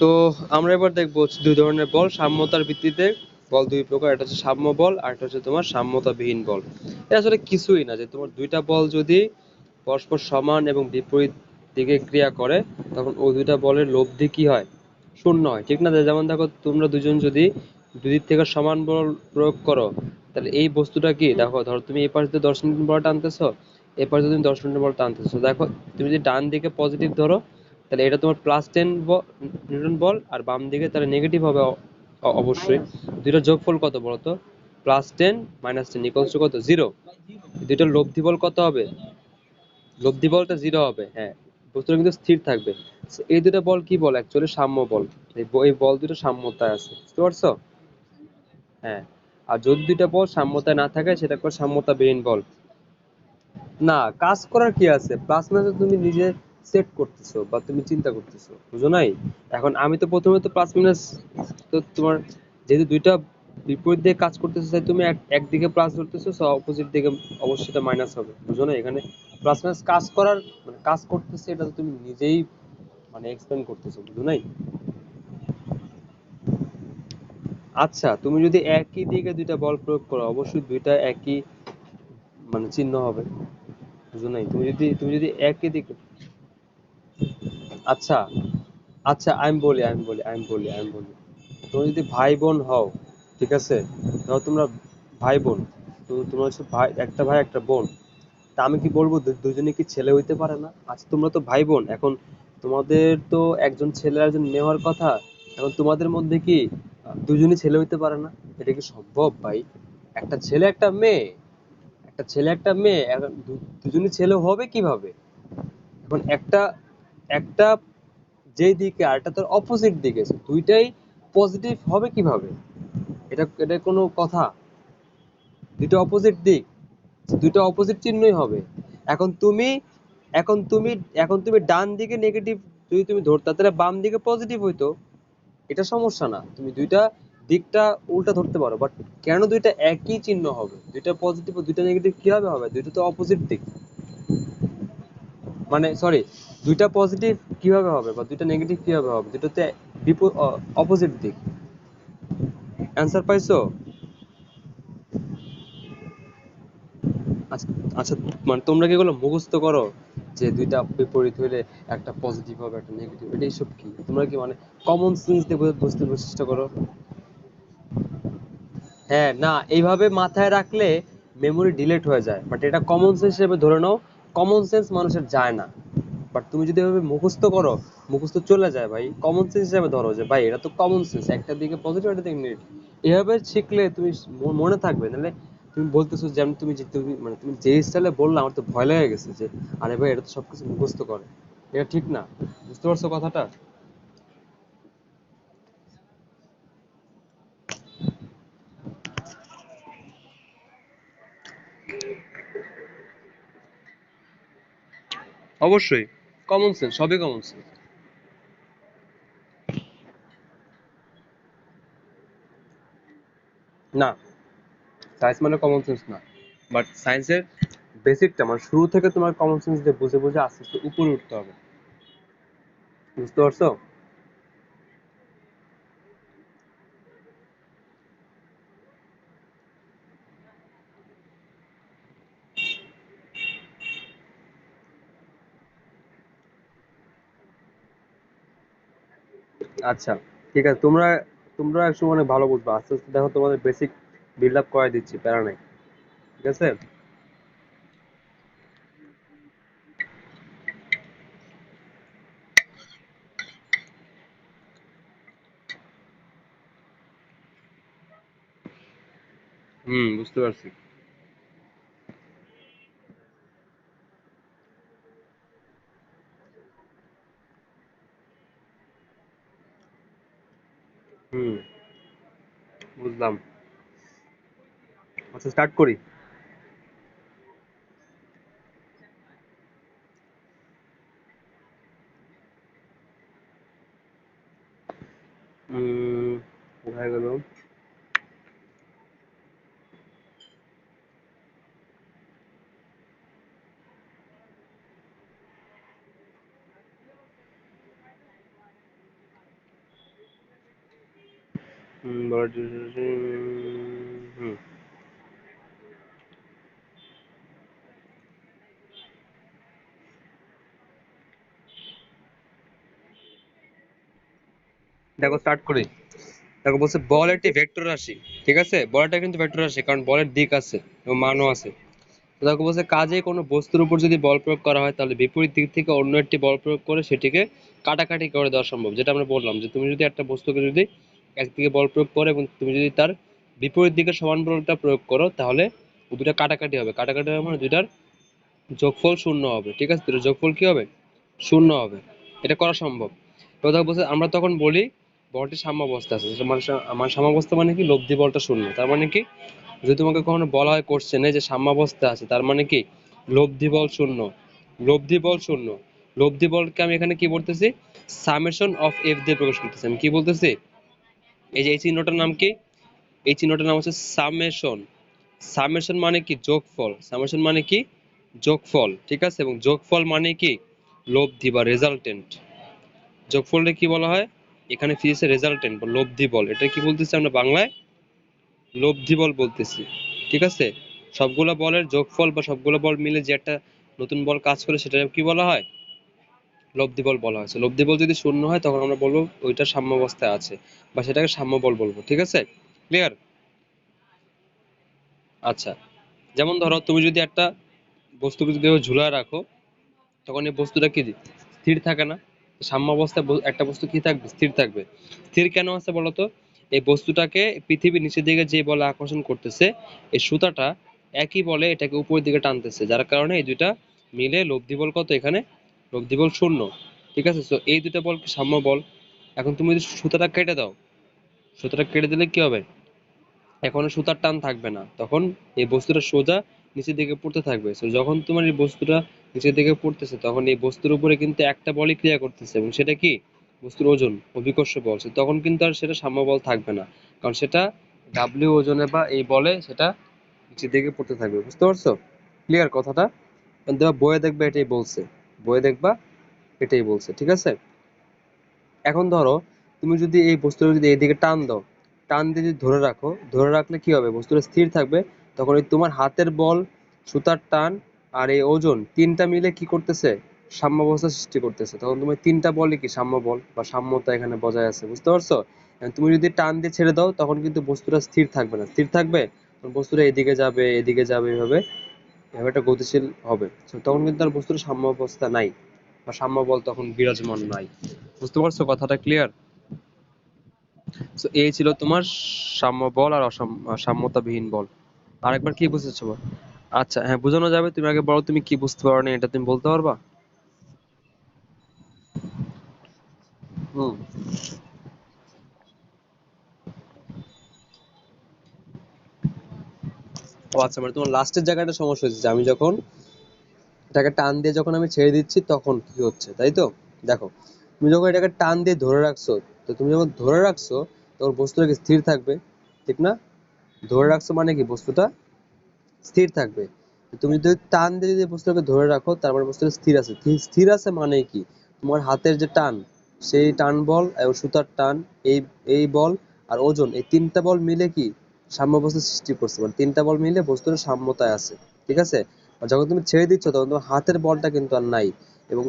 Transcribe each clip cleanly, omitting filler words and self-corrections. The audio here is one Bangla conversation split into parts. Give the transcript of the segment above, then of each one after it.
তো আমরা এবার দেখবো হচ্ছে দুই ধরনের বল সাম্যতার ভিত্তিতে। বল দুই প্রকার, একটা হচ্ছে সাম্য বল আর একটা হচ্ছে তোমার সাম্যতাবিহীন বল। এটা আসলে কিছুই না, যে তোমার দুইটা বল যদি পরস্পর সমান এবং বিপরীত দিকে ক্রিয়া করে তখন ওই দুইটা বলের লব্ধি কি হয়, শূন্য হয়, ঠিক না? যেমন দেখো, তোমরা দুজন যদি দুই দিক থেকে সমান বল প্রয়োগ করো, তাহলে এই বস্তুটা কি, দেখো ধরো তুমি এই পাশে যদি 10 নিউটন বল টানতেছো, এই পাশে যদি তুমি 10 নিউটন বল টানতেছো, দেখো তুমি যদি ডান দিকে পজিটিভ ধরো তাহলে এটা তোমার +10 নিউটন বল, আর বাম দিকে তাহলে নেগেটিভ হবে অবশ্যই। দুইটার যোগফল কত বলতো? +10 -10 ইকুয়ালস টু কত? 0। দুইটার লব্ধি বল কত হবে? লব্ধি বলটা 0 হবে, হ্যাঁ। বস্তুটা কিন্তু স্থির থাকবে। So, এই দুটো বল কি বল? অ্যাকচুয়ালি সাম্য বল। এই বল দুটো সাম্যতায় আছে, বুঝতে পারছো? হ্যাঁ। আর যদি দুইটা বল সাম্যতায় না থাকে সেটা করে সাম্যতাবিহীন বল। না, কাজ করার কি আছে? প্লাস মাইনাস তুমি নিজে সেট করতেছো বা তুমি চিন্তা করতেছো, বুঝো নাই? এখন আমি তো প্রথমে তো প্লাস মাইনাস, তো তোমার যেহেতু দুইটা বিপরীত দিকে কাজ করতেছো, তাই তুমি একদিকে প্লাস ধরতেছো, সো অপোজিট দিকে অবশ্যই এটা মাইনাস হবে, বুঝো না? এখানে প্লাস মাইনাস কাজ করার মানে কাজ করতেছে, এটা তো তুমি নিজেই মানে এক্সপ্লেন করতেছো, বুঝো নাই? আচ্ছা, তুমি যদি একই দিকে দুইটা বল প্রয়োগ করো অবশ্যই দুইটা একই মানে চিহ্ন হবে, বুঝো নাই? তুমি যদি একই দিকে, আচ্ছা আচ্ছা আমি বলি তুমি যদি ভাই বোন হও, ঠিক আছে, ধরো তোমরা ভাই বোন, তো তোমরা হচ্ছে ভাই, একটা ভাই একটা বোন, তা আমি কি বলবো দুজনে কি ছেলে হইতে পারে না? আচ্ছা, তোমরা তো ভাই বোন, এখন তোমাদের তো একজন ছেলে আর একজন মেয়ে হওয়ার কথা, এখন তোমাদের মধ্যে কি দুজনই ছেলে হইতে পারে না? এটা কি সম্ভব ভাই? একটা ছেলে একটা মেয়ে, একটা ছেলে একটা মেয়ে, এখন দুজনই ছেলে হবে কিভাবে? এখন একটা একটা যেই দিকে আর এটা তোর অপোজিট দিকে, দুইটাই পজিটিভ হবে কিভাবে? এটা কোনো কথা? দুটো অপোজিট দিক, দুটো অপোজিট চিহ্নই হবে। এখন তুমি এখন তুমি এখন তুমি ডান দিকে নেগেটিভ যদি তুমি ধরতা তাহলে বাম দিকে পজিটিভ হইতো, এটা সমস্যা না, তুমি দুইটা দিকটা উল্টা ধরতে পারো, বাট কেন দুইটা একই চিহ্ন হবে? দুইটা পজিটিভ ও দুইটা নেগেটিভ কিভাবে হবে? দুইটা তো অপোজিট দিক, মানে সরি, দুইটা পজিটিভ কিভাবে হবে বা দুইটা নেগেটিভ কিভাবে হবে? দুটোতে অপোজিট দিক। অ্যান্সার পাইছো? আচ্ছা আচ্ছা, মানে তোমরা কি এগুলো মুখস্থ করো যে দুইটা বিপরীত হইলে একটা পজিটিভ হবে একটা নেগেটিভ, এটা এইসব কি তোমরা কি মানে কমন সেন্স দিয়ে বুঝতে চেষ্টা করো? হ্যাঁ, না, এইভাবে মাথায় রাখলে মেমোরি ডিলেট হয়ে যায়, বাট এটা কমন সেন্স হিসেবে ধরে নাও। কমন সেন্স মানুষের যায় না, বাট তুমি যদি এভাবে মুখস্থ করো, মুখস্থ চলে যায় ভাই। কমন সেন্স হিসেবে ধরো যে ভাই এটা তো কমন সেন্স, একটা দিকে পজিটিভ একটা দিকে নেগেটিভ, এভাবে শিখলে তুমি মনে থাকবে। নাহলে তুমি বলতেছো, যেমন তুমি মানে তুমি যে স্টাইলে বললে আমার তো ভয় লেগে গেছে যে আরে ভাই এটা তো সবকিছু মুখস্থ করে, এটা ঠিক না। বুঝতে পারছো কথাটা? অবশ্যই কমন সেন্স, সবই কমন সেন্স। না, সায়েন্স মানে কমন সেন্স না, বাট সায়েন্সের বেসিকটা মানে শুরু থেকে তোমার কমন সেন্স দিয়ে বুঝে বুঝে আস্তে আস্তে উপরে উঠতে হবে, বুঝতে পারছো? আচ্ছা, ঠিক আছে, তোমরা তোমরা একসময় অনেক ভালো বুঝবা, আস্তে আস্তে দেখো তোমাদের বেসিক বিল্ড আপ করে দিচ্ছি, প্যারা নাই, ঠিক আছে? হুম, বুঝতে পারছি। হুম, বুঝলাম। আচ্ছা, স্টার্ট করি। কোথায় গেল? বলের দেখো স্টার্ট করি। দেখো বলছে বল একটি ভেক্টর রাশি, ঠিক আছে, বলটা কিন্তু ভেক্টর রাশি কারণ বলের দিক আছে এবং মানও আছে। তো দেখো বলছে কাজে কোনো বস্তুর উপর যদি বল প্রয়োগ করা হয় তাহলে বিপরীত দিক থেকে অন্য একটি বল প্রয়োগ করে সেটিকে কাটাকাটি করে দেওয়া সম্ভব, যেটা আমরা বললাম যে তুমি যদি একটা বস্তুকে যদি একদিকে বল প্রয়োগ করো এবং তুমি যদি তার বিপরীত দিকে সমান বলটা প্রয়োগ করো তাহলে দুটা কাটাকাটি হবে, কাটাকাটি হবে মানে দুইটার যোগফল শূন্য হবে, ঠিক আছে, দুটোর যোগফল কি হবে, শূন্য হবে। এটা করা সম্ভব। কথা বলছে আমরা তখন বলি বলটি সাম্যাবস্থা আছে, মানে আমার সাম্যাবস্থা মানে কি, লব্ধি বলটা শূন্য, তার মানে কি, যদি তোমাকে কখনো বলা হয় কোশ্চেনে যে সাম্যাবস্থা আছে তার মানে কি লব্ধি বল শূন্য, লব্ধি বল শূন্য। লব্ধি বলকে আমি এখানে কি বলতেছি, সামেশন অফ এফ দিয়ে প্রকাশ করতেছি। আমি কি বলতেছি, এই যে এই চিহ্নটার নাম কি, এই চিহ্নটার নাম হচ্ছে সামেশন। সামেশন মানে কি যোগফল, সামেশন মানে কি যোগফল, ঠিক আছে, এবং যোগফল মানে কি লব্ধি বা রেজাল্টেন্ট। যোগফলটা কি বলা হয় এখানে ফিজিক্সের রেজাল্টেন্ট বা লব্ধি বল, এটা কি বলতেছি আমরা বাংলায় লব্ধি বল বলতেছি, ঠিক আছে। সবগুলো বলের যোগফল বা সবগুলো বল মিলে যে একটা নতুন বল কাজ করে সেটা কি বলা হয়, লব্ধি বল বলা হয়েছে। লব্ধি বল যদি শূন্য হয় তখন আমরা বলবো ওইটা সাম্যাবস্থায় আছে বা সেটাকে সাম্য বল বলবো, ঠিক আছে, ক্লিয়ার। আচ্ছা, যেমন ধরো তুমি যদি একটা বস্তুকে যদি ঝুলায় রাখো তখন এই বস্তুটা কি স্থির থাকে না, সাম্য অবস্থায় একটা বস্তু কি থাকবে, স্থির থাকবে। স্থির কেন আছে বলতো, এই বস্তুটাকে পৃথিবীর নিচের দিকে যে বলে আকর্ষণ করতেছে এই সুতাটা একই বলে এটাকে উপরের দিকে টানতেছে, যার কারণে এই দুইটা মিলে লব্ধি বল কত এখানে, লব্ধি বল শূন্য, ঠিক আছে। তো এই দুইটা বল সাম্য বল। এখন তুমি যদি সুতাটা কেটে দাও, সুতাটা কেটে দিলে কি হবে, এখন সুতার টান থাকবে না, তখন এই বস্তুটা সোজা নিচের দিকে পড়তে থাকবে। তো যখন তোমার এই বস্তুটা নিচের দিকে পড়তেছে তখন এই বস্তুর উপরে কিন্তু একটা বলই ক্রিয়া করতেছে এবং সেটা কি বস্তুর ওজন, অভিকর্ষ বল। তখন কিন্তু আর সেটা সাম্য বল থাকবে না, কারণ সেটা ডাব্লিউ ওজনে বা এই বলে সেটা নিচের দিকে পড়তে থাকবে, বুঝতে পারছো, ক্লিয়ার কথাটা। দেবা বইয়ে দেখবে এটাই বলছে, বইয়ে দেখবা এটাই বলছে, ঠিক আছে। এখন ধরো তুমি যদি এই বস্তুটা যদি এইদিকে টান দাও, টান দিয়ে যদি ধরে রাখো, ধরে রাখলে কি হবে, বস্তুটা স্থির থাকবে। তখন এই তোমার হাতের বল, সুতার টান আর এই ওজন তিনটা মিলে কি করতেছে, সাম্যাবস্থা সৃষ্টি করতেছে। তখন তুমি তিনটা বলই কি সাম্য বল বা সাম্যতা এখানে বজায় আছে, বুঝতে পারছো। তুমি যদি টান দিয়ে ছেড়ে দাও তখন কিন্তু বস্তুটা স্থির থাকবে না, স্থির থাকবে তখন বস্তুটা এদিকে যাবে এদিকে যাবে, এভাবে এভাবে একটা গতিশীল হবে। তখন কিন্তু আর বস্তুর সাম্য অবস্থা নাই বা সাম্য বল তখন বিরাজমান নাই, বুঝতে পারছো কথাটা, ক্লিয়ার। তো এই ছিল তোমার সাম্য বল আর সাম্যতাবিহীন বল। আরেকবার কি বুঝেছো বল? আচ্ছা হ্যাঁ, বোঝানো যাবে, তুমি আগে বলো তুমি কি বুঝতে পারো না, এটা তুমি বলতে পারবা। হুম। ও আচ্ছা, মানে তোমার লাস্টের জায়গাটা সমস্যা হচ্ছে যে আমি যখন এটাকে টান দিয়ে যখন আমি ছেড়ে দিচ্ছি তখন কি হচ্ছে, তাই তো। দেখো তুমি যখন এটাকে টান দিয়ে ধরে রাখছো, তো তুমি যখন ধরে রাখছো তখন বস্তুটা কি স্থির থাকবে, ঠিক না। ধরে রাখছো মানে কি বস্তুটা স্থির থাকবে। তুমি যদি টান দিয়ে যদি বস্তুটাকে ধরে রাখো তার মানে বস্তুটা স্থির আছে, স্থির আছে মানে কি, তোমার হাতের যে টান সেই টান বল এবং সুতার টান, এই এই বল আর ওজন এই তিনটা বল মিলে কি সাম্যাবস্থা সৃষ্টি করছে, মানে তিনটা বল মিলে বস্তুটা সাম্যতায় আছে, ঠিক আছে। আর যখন তুমি ছেড়ে দিচ্ছ তখন তোমার হাতের বলটা কিন্তু আর নাই, এবং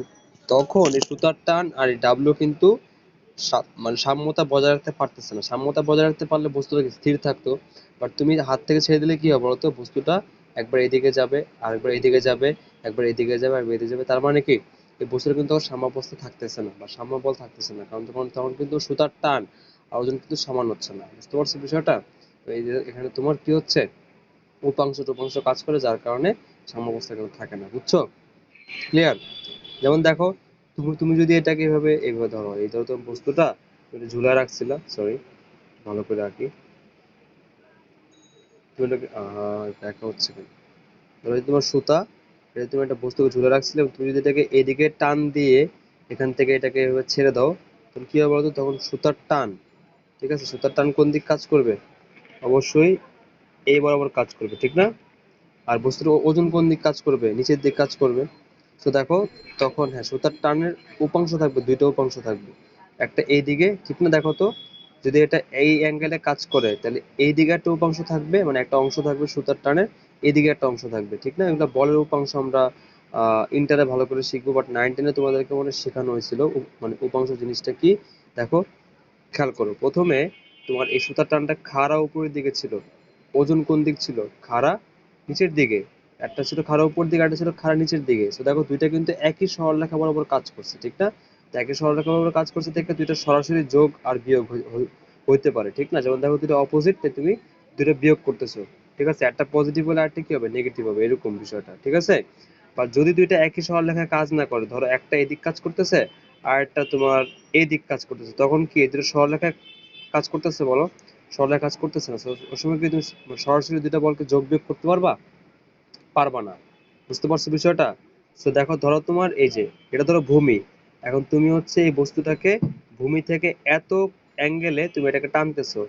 তখন এই সুতার টান আর এই ডাব্লিউ কিন্তু মানে সাম্যতা বজায় রাখতে পারতেছে না। সাম্যতা বজায় রাখতে পারলে বস্তুটা স্থির থাকতো, বাট তুমি হাত থেকে ছেড়ে দিলে কি হবে বলতো, বস্তুটা একবার এদিকে যাবে আরেকবার এইদিকে যাবে, একবার এদিকে যাবে একবার এদিকে যাবে, তার মানে কি এই বস্তুটা কিন্তু সাম্যাবস্থা থাকতেছে না বা সাম্য বল থাকতেছে না, কারণ তখন তখন কিন্তু সুতার টান আর ওজন কিন্তু সমান হচ্ছে না, বুঝতে পারছো বিষয়টা। তো এই যে এখানে তোমার কি হচ্ছে, উপাংশ টুপাংশ কাজ করে যার কারণে সাম্যাবস্থা কিন্তু থাকে না, বুঝছো, ক্লিয়ার। যেমন দেখো তুমি তুমি যদি এটাকে এভাবে এভাবে ধরো, এই ধরো তুমি বস্তুটা তুমি ঝুলা রাখছিলা, সরি ভালো করে রাখি, তুমি এটাকে দেখা হচ্ছে কেন, ধরো এই তোমার সুতা, এটা তুমি একটা বস্তুকে ঝুলে রাখছিলে এবং তুমি যদি এটাকে এদিকে টান দিয়ে এখান থেকে এটাকে এভাবে ছেড়ে দাও তখন কি হবে বলতো, তখন সুতার টান, ঠিক আছে, সুতার টান কোন দিক কাজ করবে, অবশ্যই এই বরাবর কাজ করবে, ঠিক না। আর বস্তুর ওজন কোন দিক কাজ করবে, নিচের দিক কাজ করবে। তো দেখো তখন হ্যাঁ সুতার টানের উপাংশ থাকবে, দুইটা উপাংশ থাকবে, একটা এই দিকে, ঠিক না, দেখো তো যদি এটা এই অ্যাঙ্গেলে কাজ করে তাহলে এই দিকে একটা উপাংশ থাকবে, মানে একটা অংশ থাকবে সুতার টানের, এদিকে একটা অংশ থাকবে, ঠিক না? এগুলো বলের উপাংশ আমরা ইন্টারে ভালো করে শিখবো, বাট 9-10 তোমাদেরকে মনে হয় শেখানো হয়েছিল মানে উপাংশ জিনিসটা কি। দেখো, খেয়াল করো, প্রথমে তোমার এই সুতার টানটা খাড়া উপরের দিকে ছিল, ওজন কোন দিক ছিল? খাড়া নিচের দিকে। একটা ছিল খাড়া উপর দিকে, একটা ছিল খাড়া নিচের দিকে। তো দেখো দুইটা কিন্তু একই সরলরেখা বরাবর কাজ করছে, ঠিক না? তো একই সরলরেখা বরাবর কাজ করছে দেখে দুইটা সরাসরি যোগ আর বিয়োগ হইতে পারে, ঠিক না? যেমন দেখো দুইটা অপোজিট, তুমি দুইটা বিয়োগ করতেছো, ঠিক আছে? একটা পজিটিভ হলে আরেকটা কি হবে? নেগেটিভ হবে, এরকম বিষয়টা, ঠিক আছে? বা যদি দুইটা একই সরলরেখায় কাজ না করে, ধরো একটা এদিক কাজ করতেছে আর একটা তোমার এই দিক কাজ করতেছে, তখন কি এই দুটো সরলরেখায় কাজ করতেছে বলো? সরলরেখা কাজ করতেছে না। ওই সময় কি তুমি সরাসরি দুইটা বলকে যোগ বিয়োগ করতে পারবা? পারবা না। বুঝতে পারছো বিষয়টা? তো দেখো, ধরো তোমার এই যে এটা ধরো ভূমি, এখন তুমি হচ্ছে এই বস্তুটাকে ভূমি থেকে এত অ্যাঙ্গেলে তুমি এটাকে টানতেছো,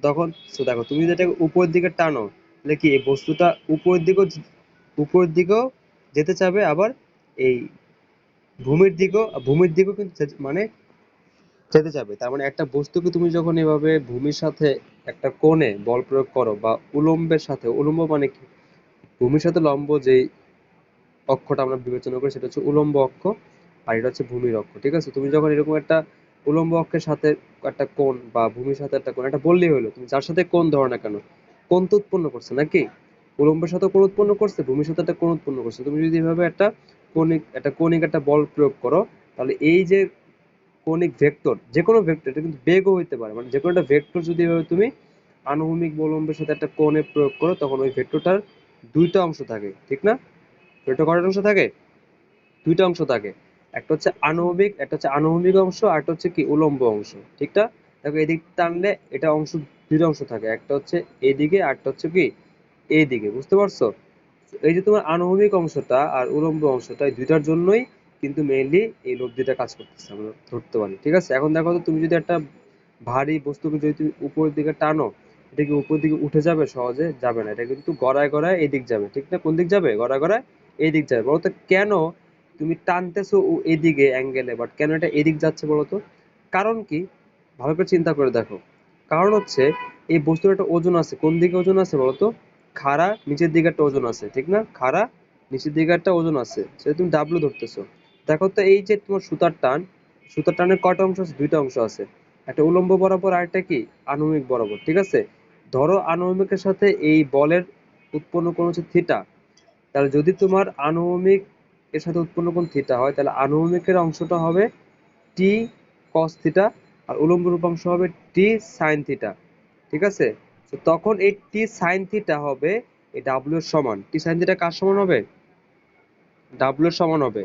তখন দেখো তুমি যদি এটাকে উপরের দিকে টানো তাহলে কি এই বস্তুটা উপরের দিকেও যেতে চাবে, আবার এই ভূমির দিকেও কিন্তু মানে যেতে চাবে। তার মানে একটা বস্তুকে তুমি যখন এভাবে ভূমির সাথে একটা কোণে বল প্রয়োগ করো, বা উলম্বের সাথে, উলম্ব মানে কি? ভূমির সাথে লম্ব যে অক্ষটা আমরা বিবেচনা করি সেটা হচ্ছে উলম্ব অক্ষ, আর এটা হচ্ছে ভূমির অক্ষ, ঠিক আছে? তুমি যখন এরকম একটা উলম্ব অক্ষের সাথে একটা কোণ, বা ভূমির সাথে একটা কোণ, এটা বললেই হলো, তুমি যার সাথে কোণ ধরো না কেন, কোণ তো উৎপন্ন করছে নাকি? উলম্বের সাথে কোণ উৎপন্ন করছে, ভূমির সাথে একটা কোণ উৎপন্ন করছে। তুমি যদি এভাবে একটা কৌণিক বল প্রয়োগ করো, তাহলে এই যে কৌণিক ভেক্টর, যে কোনো ভেক্টর, এটা কিন্তু বেগও হইতে পারে, মানে যে কোনো একটা ভেক্টর যদি এভাবে তুমি আনুভূমিক উলম্বের সাথে একটা কোণে প্রয়োগ করো, তখন ওই ভেক্টরটার দুইটা অংশ থাকে, ঠিক না? ভেক্টর কয়টা অংশ থাকে? দুইটা অংশ থাকে। একটা হচ্ছে আনুভূমিক অংশ, আর একটা হচ্ছে কি উলম্ব অংশ, ঠিক না? দেখো এদিক টানলে এটা অংশ, দুইটা অংশ থাকে, একটা হচ্ছে এইদিকে আর একটা হচ্ছে কি এইদিকে। বুঝতে পারছো? এই যে তোমার আনুভূমিক অংশটা আর উলম্ব অংশটা, এই দুইটার জন্যই কিন্তু মেইনলি এই লব্ধিটা কাজ করতেছে, আমরা ধরতে পারি, ঠিক আছে? এখন দেখো তো, তুমি যদি একটা ভারী বস্তুকে যদি তুমি উপরের দিকে টানো, এটা কি উপরের দিকে উঠে যাবে? সহজে যাবে না, এটা কিন্তু গড়ায় গড়ায় এদিক যাবে, ঠিক না? কোন দিক যাবে? গড়ায় গড়ায় এইদিক যাবে। বলতো কেন তুমি টানতেছো এদিকে অ্যাঙ্গেলে, বাট কেন এটা এদিক যাচ্ছে বলো তো? কারণ কি? ভালো করে চিন্তা করে দেখো। কারণ হচ্ছে এই বস্তুর একটা ওজন আছে, কোন দিকে ওজন আছে বলতো? খাড়া নিচের দিকে একটা ওজন আছে, ঠিক না? খাড়া নিচের দিকে একটা ওজন আছে, সেটা তুমি ডাব্লু ধরতেছো। দেখো তো, এই যে তোমার সুতার টানের কয়টা অংশ আছে? দুইটা অংশ আছে, একটা উলম্ব বরাবর আর একটা কি আনুভূমিক বরাবর, ঠিক আছে? ধরো আনুভূমিকের সাথে এই বলের উৎপন্ন কোণ হচ্ছে থিটা, তাহলে যদি তোমার আনুভূমিক এর সাথে উৎপন্ন কোণ থিটা হয়, তাহলে আনুভূমিকের অংশটা হবে টি কস থিটা, আর উলম্ব রূপাংশ হবে টি সাইন থিটা, ঠিক আছে? তো তখন এই টি সাইন থিটা হবে এই ডাব্লিউ এর সমান। টি সাইন থিটা কার সমান হবে? ডাব্লিউ এর সমান হবে।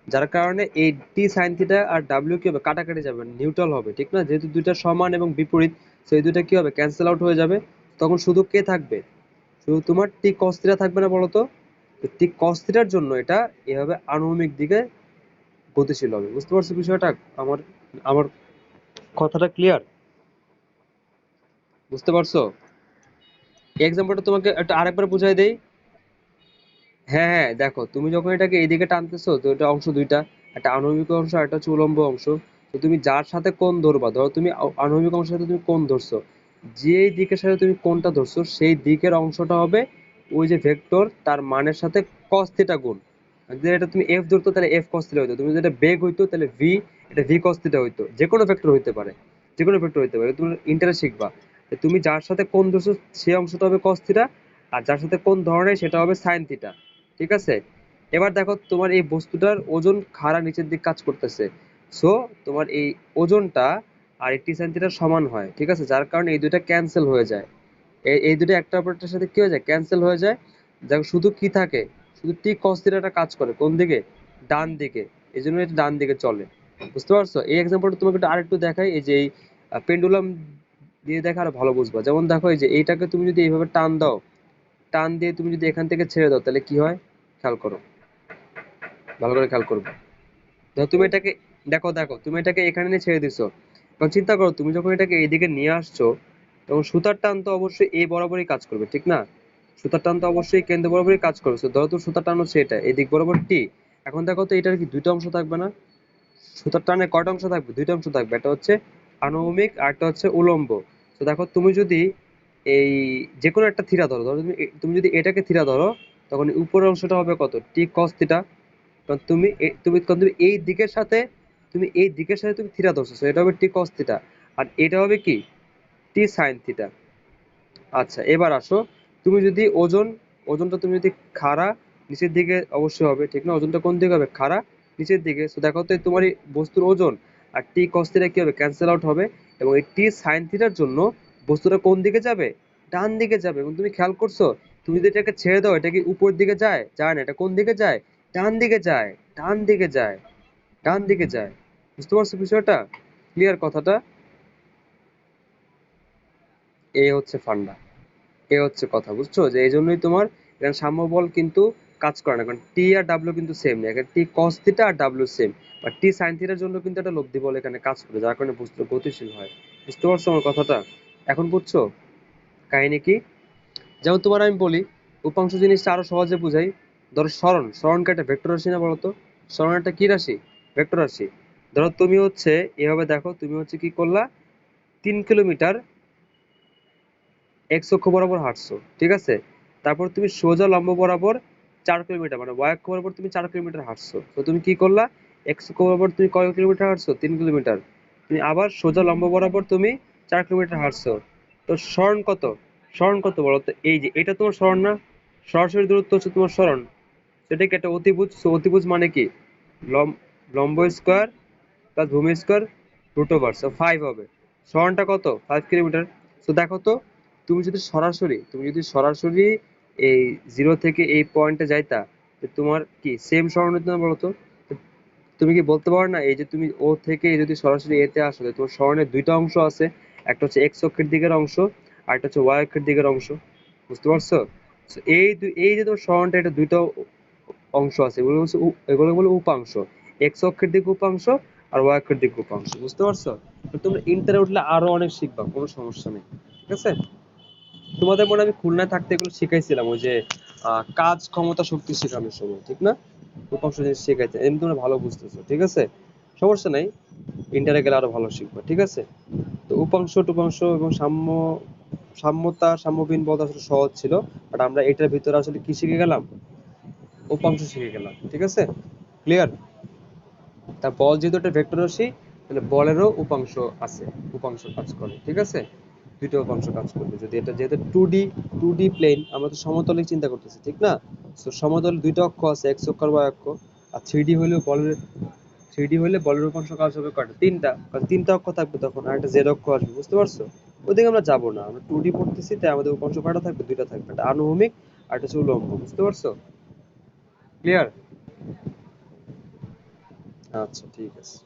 যার কারণে এই টি সাইন থিটা আর ডাব্লিউ কি হবে? কাটাকাটি যাবে, নিউট্রাল হবে, ঠিক না? যেহেতু দুইটা সমান এবং বিপরীত, তো এই দুইটা কি হবে? ক্যান্সেল আউট হয়ে যাবে। তখন শুধু কে থাকবে? শুধু তোমার টি কস থিটা থাকবে না বলতো? তো টি কস থিটার জন্য এটা এভাবে আনুভূমিক দিকে গতিশীল হবে। বুঝতে পারছো বিষয়টা? আমার আমার কথাটা ক্লিয়ার? বুঝতে পারছো? এই এক্সাম্পলটা তোমাকে একটা আরেকবার বুঝাই দেই। হ্যাঁ, হ্যাঁ, দেখো তুমি যখন এটাকে এইদিকে টানতেছো, তো এটা অংশ দুইটা, একটা আনুভূমিক অংশ আর একটা হচ্ছে উলম্ব অংশ। তো তুমি যার সাথে কোণ ধরবা, ধরো তুমি আনুভূমিক অংশের সাথে তুমি কোণ ধরছো, যেই দিকের সাথে তুমি কোণটা ধরছো সেই দিকের অংশটা হবে ওই যে ভেক্টর তার মানের সাথে cos থিটা গুণ। আর যদি এটা তুমি এফ ধরতো তাহলে এফ cos থিটা হইতো, তুমি যদি এটা বেগ হইতো তাহলে ভি, এটা ভি cos থিটা হইতো। যে কোনো ভেক্টর হইতে পারে, যে কোনো ভেক্টর হইতে পারে, তুমি ইন্টারেস্ট শিখবা। যে তুমি যার সাথে কোণ ধরছো সেই অংশটা হবে cos থিটা, আর যার সাথে কোণ ধরো নাই সেটা হবে sin থিটা, ঠিক আছে? এবার দেখো তোমার এই বস্তুটার ওজন খাড়া নিচের দিক কাজ করতেছে, সো তোমার এই ওজনটা আর এই টি সাইন থিটার সমান হয়, ঠিক আছে? যার কারণে এই দুইটা ক্যান্সেল হয়ে যায়, এই দুটো একটা অপরটার সাথে কি হয়ে যায়? ক্যান্সেল হয়ে যায়। দেখো শুধু কি থাকে? শুধু টি কস থিটাটা কাজ করে কোন দিকে? ডান দিকে। এই জন্য এটা ডান দিকে চলে। বুঝতে পারছো? এই এক্সাম্পলটা তোমাকে একটু আরেকটু দেখাই, এই যে এই পেন্ডুলাম দিয়ে দেখা আরো ভালো বুঝবা। যেমন দেখো, এই যে এইটাকে তুমি যদি এইভাবে টান দাও, টান দিয়ে তুমি যদি এখান থেকে ছেড়ে দাও, তাহলে কি হয়? খেয়াল করো, ভালো করে খেয়াল করবে। ধরো তুমি এটাকে, দেখো দেখো তুমি এটাকে এখানে নিয়ে ছেড়ে দিছো, এখন চিন্তা করো তুমি যখন এটাকে এইদিকে নিয়ে আসছো, তখন সুতার টান তো অবশ্যই এই বরাবরই কাজ করবে, ঠিক না? সুতার টান তো অবশ্যই কেন্দ্র বরাবরই কাজ করবে। So, ধরো তো সুতার টান হচ্ছে এটা, এই দিক বরাবর টি। এখন দেখো তো এটার কি দুইটা অংশ থাকবে না? সুতার টানে কয়টা অংশ থাকবে? দুইটা অংশ থাকবে, একটা হচ্ছে আনুভূমিক আর একটা হচ্ছে উলম্ব। তো দেখো তুমি যদি এই যে কোনো একটা থিটা ধরো, ধরো তুমি যদি এটাকে থিটা ধরো, তখন উপরের অংশটা হবে কত, টি কস থিটা। কারণ তুমি এই দিকের সাথে, তুমি থিটা ধরছো, so এটা হবে টি কস থিটা। আর এটা হবে কি, টি সাইন থিটা। আচ্ছা এবার আসো, তুমি যদি ওজনটা তুমি যদি খাড়া নিচের দিকে অবশ্যই হবে, ঠিক না? ওজনটা কোন দিকে হবে, খাড়া নিচের দিকে। তো দেখো তো তোমার এই বস্তুর ওজন আর টি কস থিটা কি হবে, ক্যান্সেল আউট হবে। এবং এই টি সাইন থিটার জন্য বস্তুটা কোন দিকে যাবে, ডান দিকে যাবে। এবং তুমি খেয়াল করছো, তুমি যদি এটাকে ছেড়ে দাও, এটা কি উপর দিকে যায়, যায় না, এটা কোন দিকে যায়, ডান দিকে যায়, ডান দিকে যায়, ডান দিকে যায়। বুঝতে পারছো বিষয়টা? ক্লিয়ার কথাটা? এই হচ্ছে ফান্ডা, এ হচ্ছে কথা, বুঝছো? যে এই জন্যই তোমার এখানে সাম্য বল কিন্তু কাজ করে না, কারণ টি আর ডাব্লিউ কিন্তু সেম নেই, এখানে টি কস থিটা আর ডাব্লিউ সেম। বা টি সাইন থিটার জন্য কিন্তু একটা লব্ধি বল এখানে কাজ করে, যার কারণে বস্তু গতিশীল হয়। বুঝতে পারছো আমার কথাটা? এখন বুঝছো কাহিনী কি? যেমন তোমার আমি বলি, উপাংশ জিনিসটা আরো সহজে বুঝাই। ধরো সরণ, সরণকে একটা ভেক্টর রাশি না বলতো? সরণ একটা কি রাশি, ভেক্টর রাশি। ধরো তুমি হচ্ছে এভাবে দেখো, তুমি হচ্ছে কি করলা, 3 কিলোমিটার এক্স অক্ষ বরাবর হাঁটছো, ঠিক আছে? তারপর তুমি সোজা লম্ব বরাবর 4 কিলোমিটার, মানে ওয়াই অক্ষ বরাবর তুমি 4 কিলোমিটার হাঁটছো। তো তুমি কি করলা, এক্স অক্ষ বরাবর তুমি কয় কিলোমিটার হাঁটছো, 3 কিলোমিটার। তুমি আবার সোজা লম্ব বরাবর তুমি 4 কিলোমিটার হাঁটছো। তো স্মরণ কত, স্মরণ কত বলো তো? এই যে এটা তোমার স্মরণ না, সরাসরি দূরত্ব হচ্ছে তোমার স্মরণ। সেটা কি একটা অতিভুজ? So, অতিভুজ মানে কি, লম্ব স্কোয়ার প্লাস ভূমি স্কোয়ার রুট ওভার, সো 5 হবে। সরণটা কত, 5 কিলোমিটার। তো দেখো তো, তুমি যদি সরাসরি এই জিরো থেকে এই পয়েন্টে যাইতা, তো তোমার কি সেম সরণ হতো না বলতো? তো তুমি কি বলতে পারো না, এই যে তুমি ও থেকে যদি সরাসরি এতে আসো, তো তোমার সরণের দুইটা অংশ আছে, একটা হচ্ছে এক্স অক্ষের দিকের অংশ, আর একটা হচ্ছে ওয়াই অক্ষের দিকের অংশ। বুঝতে পারছো? So, এই যে তোমার সরণটা, এটা দুইটা অংশ আছে, এগুলো বলে উপাংশ। এক্স অক্ষের দিকে উপাংশ আর ওয়াই অক্ষের দিকে উপাংশ। বুঝতে পারছো? তো তোমরা ইন্টারে উঠলে আরো অনেক শিখবা, কোনো সমস্যা নেই, ঠিক আছে? তোমাদের মনে হয় আমি খুলনায় থাকতে এগুলো শিখাইছিলাম, ওই যে কাজ ক্ষমতা শক্তি শেখানোর সময়, ঠিক না? উপাংশ জিনিস শেখাইতে, এমনি তোমরা ভালো বুঝতেছো, ঠিক আছে? সমস্যা নাই, ইন্টারে গেলে আরো ভালো শিখবা, ঠিক আছে? তো উপাংশ টুপাংশ এবং সাম্যতা সাম্যবিহীন বলতে আসলে সহজ ছিল, বাট আমরা এটার ভিতরে আসলে কি শিখে গেলাম, উপাংশ শিখে গেলাম, ঠিক আছে? ক্লিয়ার? তা বল যেহেতু একটা ভেক্টর রাশি, তাহলে বলেরও উপাংশ আছে, উপাংশ কাজ করে, ঠিক আছে? দুইটা উপাংশ কাজ করবে যদি এটা, যেহেতু টু ডি প্লেন, আমরা তো সমতলে চিন্তা করতেছি, ঠিক না? তো সমতলে দুইটা অক্ষ আছে, এক্স অক্ষ আর ওয়াই অক্ষ। আর থ্রি ডি হলে বলের উপাংশ কাজ হবে কয়টা, তিনটা, কারণ তিনটা অক্ষ থাকবে তখন, আর একটা জেড অক্ষ আসবে। বুঝতে পারছো? ওদিকে আমরা যাবো না, আমরা টু ডি পড়তেছি, তাই আমাদের উপাংশ কয়টা থাকবে, দুইটা থাকবে, একটা আনুভূমিক আর একটা হচ্ছে উলম্ব। বুঝতে পারছো? ক্লিয়ার? আচ্ছা ঠিক আছে।